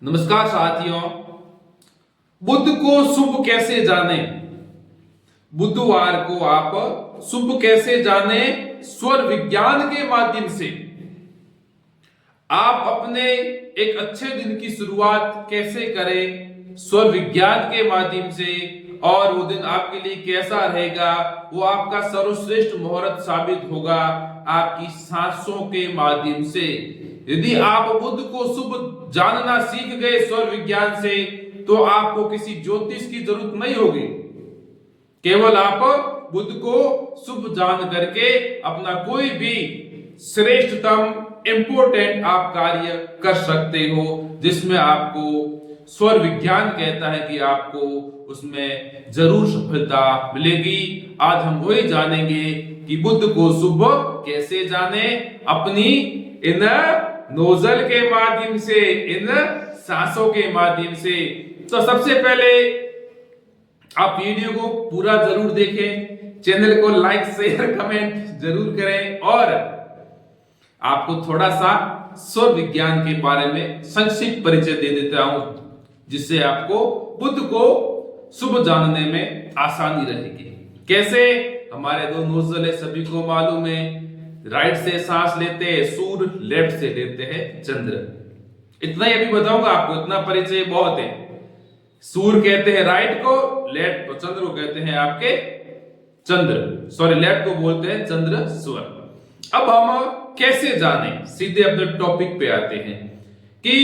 नमस्कार साथियों। बुध को शुभ कैसे जाने, बुधवार को आप शुभ कैसे जाने? स्वर विज्ञान के माध्यम से आप अपने एक अच्छे दिन की शुरुआत कैसे करें स्वर विज्ञान के माध्यम से, और वो दिन आपके लिए कैसा रहेगा, वो आपका सर्वश्रेष्ठ मुहूर्त साबित होगा आपकी सांसों के माध्यम से। यदि आप बुध को शुभ जानना सीख गए स्वर विज्ञान से, तो आपको किसी ज्योतिष की जरूरत नहीं होगी। केवल आप बुध को शुभ जान करके अपना कोई भी श्रेष्ठतम इंपोर्टेंट आप कार्य कर सकते हो, जिसमें आपको स्वर विज्ञान कहता है कि आपको उसमें जरूर सफलता मिलेगी। आज हम वही जानेंगे कि बुध को शुभ कैसे जाने, अपनी इन नोजल के माध्यम से, इन सांसों के माध्यम से। तो सबसे पहले आप वीडियो को पूरा जरूर देखें, चैनल को लाइक शेयर कमेंट जरूर करें, और आपको थोड़ा सा स्वर विज्ञान के बारे में संक्षिप्त परिचय दे देता हूं, जिससे आपको बुध को शुभ जानने में आसानी रहेगी। कैसे? हमारे दो नोजल है, सभी को मालूम है। राइट से सांस लेते हैं सूर्य, लेफ्ट से लेते हैं चंद्र। इतना ही अभी बताऊंगा आपको, इतना परिचय बहुत है। सूर्य कहते हैं राइट को, लेफ्ट को चंद्र को कहते हैं आपके चंद्र, सॉरी लेफ्ट को बोलते हैं चंद्र स्वर। अब हम कैसे जाने, सीधे अपने टॉपिक पे आते हैं कि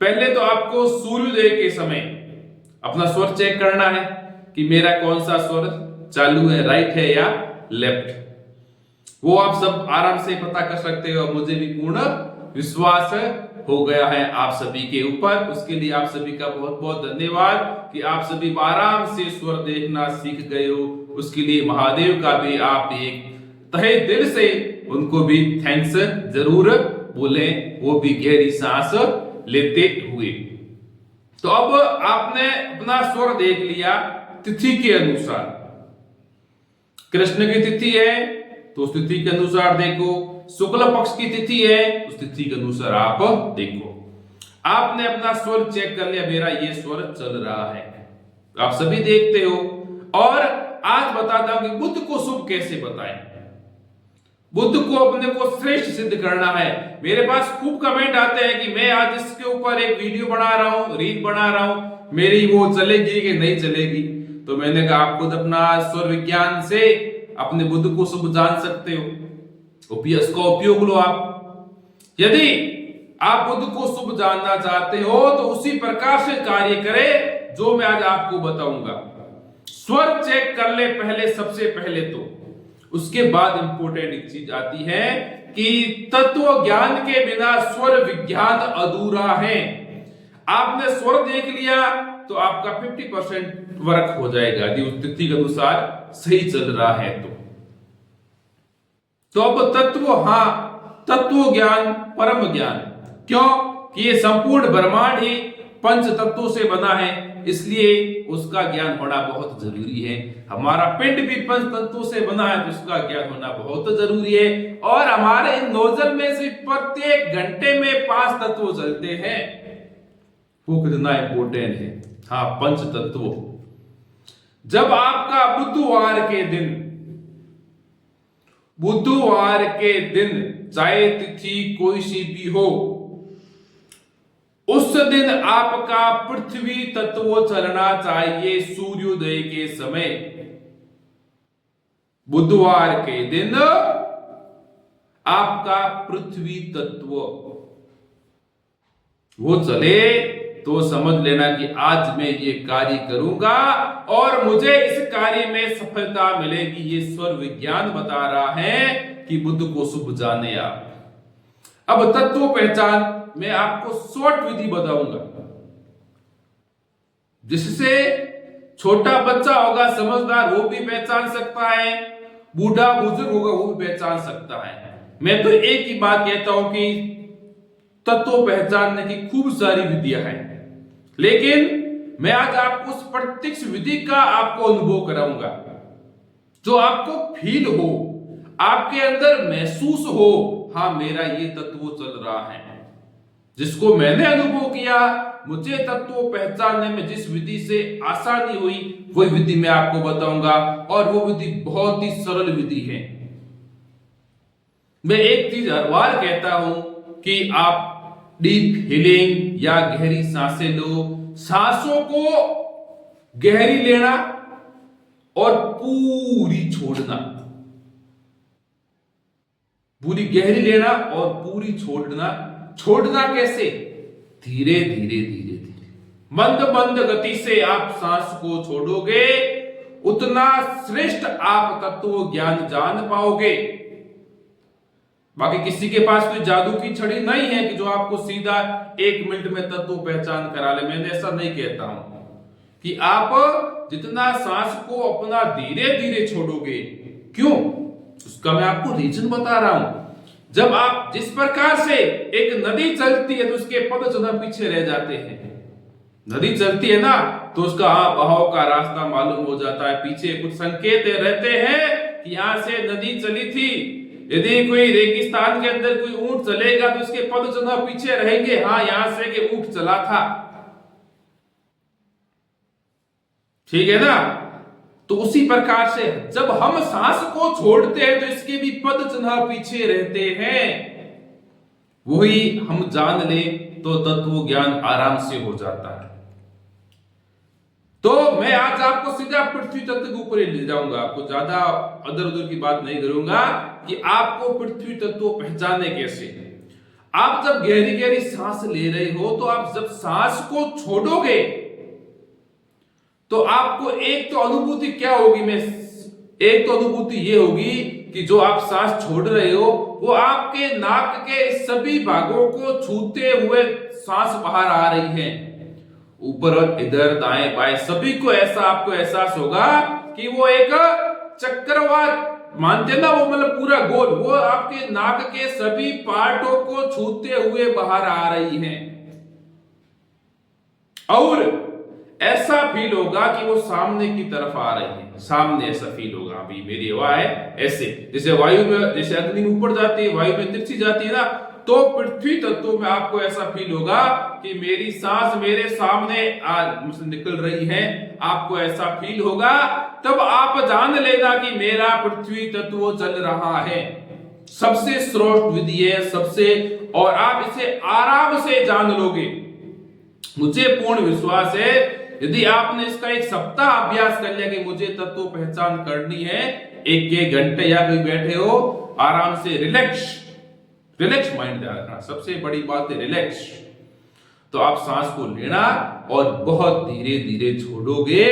पहले तो आपको सूर्योदय के समय अपना स्वर चेक करना है कि मेरा कौन सा स्वर चालू है, राइट है या लेफ्ट। वो आप सब आराम से पता कर सकते हो। मुझे भी पूर्ण विश्वास हो गया है आप सभी के ऊपर। उसके लिए आप सभी का बहुत बहुत धन्यवाद कि आप सभी आराम से स्वर देखना सीख गए हो। उसके लिए महादेव का भी आप एक तहे दिल से उनको भी थैंक्स जरूर बोले, वो भी गहरी सांस लेते हुए। तो अब आपने अपना स्वर देख लिया तिथि के अनुसार। कृष्ण की तिथि है तो उस तिथि के अनुसार देखो, शुक्ल पक्ष की तिथि है उस तिथि के अनुसार आप देखो। आपने अपना स्वर चेक कर लिया, मेरा ये स्वर चल रहा है, आप सभी देखते हो। और आज बताता हूं कि बुध को शुभ कैसे बताएं। बुध को अपने को श्रेष्ठ सिद्ध करना है। मेरे पास खूब कमेंट आते हैं कि मैं आज इसके ऊपर एक वीडियो बना रहा हूं, रील बना रहा हूं, मेरी वो चलेगी कि नहीं चलेगी। तो मैंने कहा आप खुद अपना स्वर विज्ञान से अपने बुध को शुभ जान सकते हो, उसका उपयोग लो आप। यदि आप बुध को शुभ जानना चाहते हो तो उसी प्रकार से कार्य करें जो मैं आज आपको बताऊंगा। स्वर चेक कर ले पहले, सबसे पहले तो। उसके बाद इंपोर्टेंट एक चीज आती है कि तत्व ज्ञान के बिना स्वर विज्ञान अधूरा है। आपने स्वर देख लिया तो आपका 50% वर्क हो जाएगा, यदि उस तिथि के अनुसार सही चल रहा है तो अब तत्व, हाँ तत्व ज्ञान, परम ज्ञान। क्यों कि ये संपूर्ण ब्रह्मांड ही पंच तत्वों से बना है, इसलिए उसका ज्ञान होना बहुत जरूरी है। हमारा पिंड भी पंच तत्वों से बना है तो उसका ज्ञान होना बहुत जरूरी है। और हमारे इन नोजल में से प्रत्येक घंटे में 5 तत्व चलते हैं। वो कितना इंपोर्टेंट है, हाँ पंच तत्व। जब आपका बुधवार के दिन चाहे तिथि कोई सी भी हो, उस दिन आपका पृथ्वी तत्व चलना चाहिए सूर्योदय के समय। बुधवार के दिन आपका पृथ्वी तत्व वो चले तो समझ लेना कि आज मैं ये कार्य करूंगा और मुझे इस कार्य में सफलता मिलेगी। ये स्वर विज्ञान बता रहा है कि बुध को शुभ जाने आप। अब तत्व पहचान मैं आपको शॉर्ट विधि बताऊंगा, जिससे छोटा बच्चा होगा समझदार वो भी पहचान सकता है, बूढ़ा बुजुर्ग होगा वो भी पहचान सकता है। मैं तो एक ही बात कहता हूं कि तत्व पहचानने की खूब सारी विधियां हैं, लेकिन मैं आज आपको उस प्रत्यक्ष विधि का आपको अनुभव कराऊंगा जो आपको फील हो, आपके अंदर महसूस हो, हाँ मेरा ये तत्व चल रहा है। जिसको मैंने अनुभव किया, मुझे तत्व पहचानने में जिस विधि से आसानी हुई, वही विधि मैं आपको बताऊंगा, और वो विधि बहुत ही सरल विधि है। मैं एक चीज हर बार कहता हूं कि आप डीप हीलिंग या गहरी सांसें लो। सांसों को गहरी लेना और पूरी छोड़ना, पूरी गहरी लेना और पूरी छोड़ना। छोड़ना कैसे? धीरे धीरे धीरे धीरे, मंद मंद गति से आप सांस को छोड़ोगे, उतना श्रेष्ठ आप तत्व ज्ञान जान पाओगे। बाकी किसी के पास कोई जादू की छड़ी नहीं है कि जो आपको सीधा 1 मिनट में तत्व पहचान करा ले। मैंने ऐसा नहीं कहता हूं कि आप जितना सांस को अपना धीरे धीरे छोड़ोगे, क्यों, उसका मैं आपको रीजन बता रहा हूं। जब आप जिस प्रकार से एक नदी चलती है तो उसके पद जो पीछे रह जाते हैं, नदी चलती है ना तो उसका बहाव का रास्ता मालूम हो जाता है, पीछे कुछ संकेत रहते हैं कि यहां से नदी चली थी। यदि कोई रेगिस्तान के अंदर कोई ऊंट चलेगा तो उसके पद जो पीछे रहेंगे, हाँ यहां से कि ऊंट चला था, ठीक है ना। तो उसी प्रकार से जब हम सांस को छोड़ते हैं तो इसके भी पद चिन्ह पीछे रहते हैं, वही हम जान ले तो तत्व ज्ञान आराम से हो जाता है। तो मैं आज आपको सीधा पृथ्वी तत्व के ऊपर ही ले जाऊंगा, आपको ज्यादा अदर उधर की बात नहीं करूंगा कि आपको पृथ्वी तत्व पहचाने कैसे। आप जब गहरी गहरी सांस ले रहे हो तो आप जब सांस को छोड़ोगे तो आपको एक तो अनुभूति क्या होगी, एक तो अनुभूति ये होगी कि जो आप सांस छोड़ रहे हो वो आपके नाक के सभी भागों को छूते हुए सांस बाहर आ रही है, ऊपर इधर दाएं बाएं सभी को ऐसा आपको एहसास होगा कि वो एक चक्रवात मानते ना, वो मतलब पूरा गोल, वो आपके नाक के सभी पार्टों को छूते हुए बाहर आ रही है। और ऐसा फील होगा कि वो सामने की तरफ आ रही है, सामने ऐसा फील होगा। अभी मेरी हवा है ऐसे, जैसे वायु में, जैसे अग्नि ऊपर जाती है, वायु में तिरछी जाती है ना, तो पृथ्वी तत्व में आपको ऐसा फील होगा कि मेरी सांस मेरे सामने निकल रही है, आपको ऐसा फील होगा। तब आप जान लेना कि मेरा पृथ्वी तत्व चल रहा है। सबसे श्रेष्ठ विधि है, सबसे, और आप इसे आराम से जान लोगे, मुझे पूर्ण विश्वास है। यदि आपने इसका 1 सप्ताह अभ्यास कर लिया कि मुझे तत्व पहचान करनी है, 1 घंटे या कहीं बैठे हो आराम से, रिलैक्स माइंड रखना, सबसे बड़ी बात है रिलैक्स। तो आप सांस को लेना और बहुत धीरे धीरे छोड़ोगे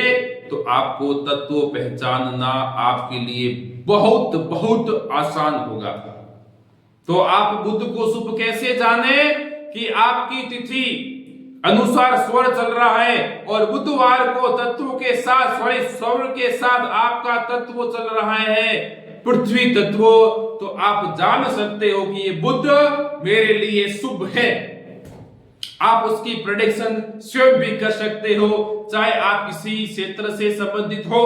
तो आपको तत्व पहचानना आपके लिए बहुत बहुत आसान होगा। तो आप बुध को शुभ कैसे जाने कि आपकी तिथि अनुसार स्वर चल रहा है और बुधवार को तत्व के साथ, स्वर के साथ आपका तत्व चल रहा है पृथ्वी तत्व, तो आप जान सकते हो कि ये बुध मेरे लिए शुभ है। आप उसकी प्रेडिक्शन स्वयं भी कर सकते हो, चाहे आप किसी क्षेत्र से संबंधित हो,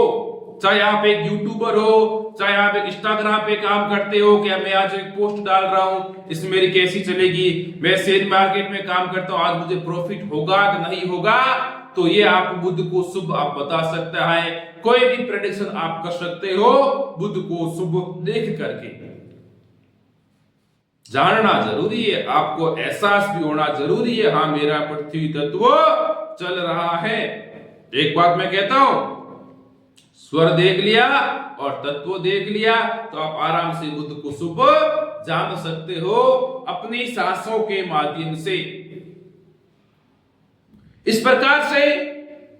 चाहे आप एक यूट्यूबर हो, चाहे आप एक इंस्टाग्राम पे काम करते हो कि मैं आज एक पोस्ट डाल रहा हूं, इसमें मेरी कैसी चलेगी, मैं शेयर मार्केट में काम करता हूं, आज मुझे प्रॉफिट होगा कि नहीं होगा, तो ये आप बुध को शुभ आप बता सकता है। कोई भी प्रेडिक्शन आप कर सकते हो बुध को शुभ देख करके। जानना जरूरी है, आपको एहसास भी होना जरूरी है, हाँ मेरा पृथ्वी तत्व चल रहा है। एक बात मैं कहता हूं, स्वर देख लिया और तत्व देख लिया तो आप आराम से बुध को शुभ जान सकते हो अपनी सांसों के माध्यम से। इस प्रकार से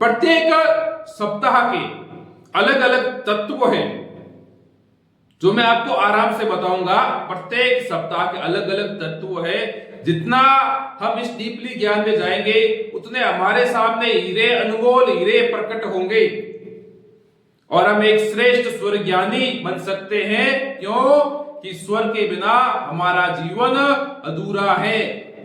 प्रत्येक सप्ताह के अलग अलग तत्व हैं जो मैं आपको आराम से बताऊंगा। प्रत्येक सप्ताह के अलग अलग तत्व है। जितना हम इस डीपली ज्ञान में जाएंगे उतने हमारे सामने हीरे, अनमोल हीरे प्रकट होंगे और हम एक श्रेष्ठ स्वर ज्ञानी बन सकते हैं। क्यों कि स्वर के बिना हमारा जीवन अधूरा है।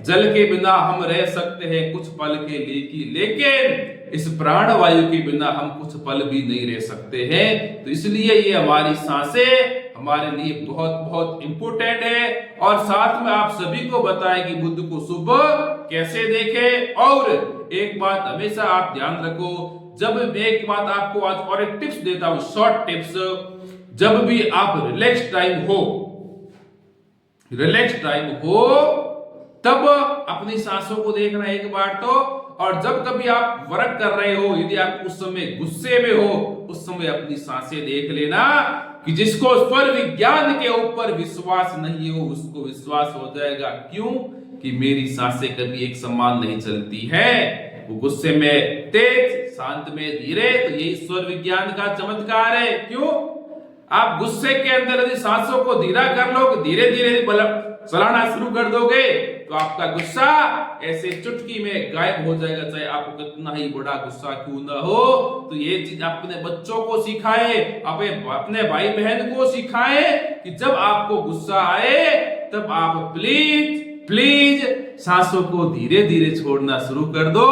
जल के बिना हम रह सकते हैं कुछ पल के लिए, लेकिन इस प्राण वायु के बिना हम कुछ पल भी नहीं रह सकते हैं। तो इसलिए ये हमारी सांसें हमारे लिए बहुत बहुत इंपोर्टेंट है। और साथ में आप सभी को बताएं कि बुध को शुभ कैसे देखें। और एक बात हमेशा आप ध्यान रखो, जब मैं एक बात आपको आज और एक टिप्स देता हूं, शॉर्ट टिप्स, जब भी आप रिलैक्स टाइम हो तब अपनी सांसों को देखना एक बार तो। और जब कभी आप वर्क कर रहे हो, यदि आप उस समय गुस्से में हो, उस समय अपनी सांसें देख लेना कि जिसको स्वर विज्ञान के ऊपर विश्वास नहीं हो उसको विश्वास हो जाएगा। क्यों? कि मेरी सांसें कभी एक समान नहीं चलती है, वो गुस्से में तेज, शांत में धीरे। तो यही स्वर विज्ञान का चमत्कार है। क्यों? आप गुस्से के अंदर यदि सांसों को धीरा कर लो, धीरे धीरे चलाना शुरू कर दोगे तो आपका गुस्सा ऐसे चुटकी में गायब हो जाएगा, चाहे आपको कितना ही बड़ा गुस्सा क्यों ना हो। तो ये चीज अपने बच्चों को सिखाए, अपने भाई बहन को सिखाए कि जब आपको गुस्सा आए तब आप प्लीज सांसों को धीरे धीरे छोड़ना शुरू कर दो।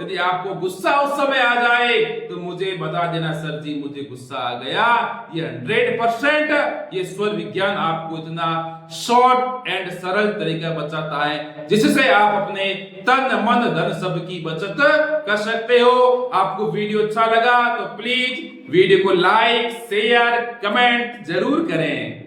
यदि आपको गुस्सा उस समय आ जाए तो मुझे बता देना, सर जी मुझे गुस्सा आ गया। ये 100% ये स्वर विज्ञान आपको इतना शॉर्ट एंड सरल तरीका बताता है जिससे आप अपने तन मन धन सब की बचत कर सकते हो। आपको वीडियो अच्छा लगा तो प्लीज वीडियो को लाइक शेयर कमेंट जरूर करें।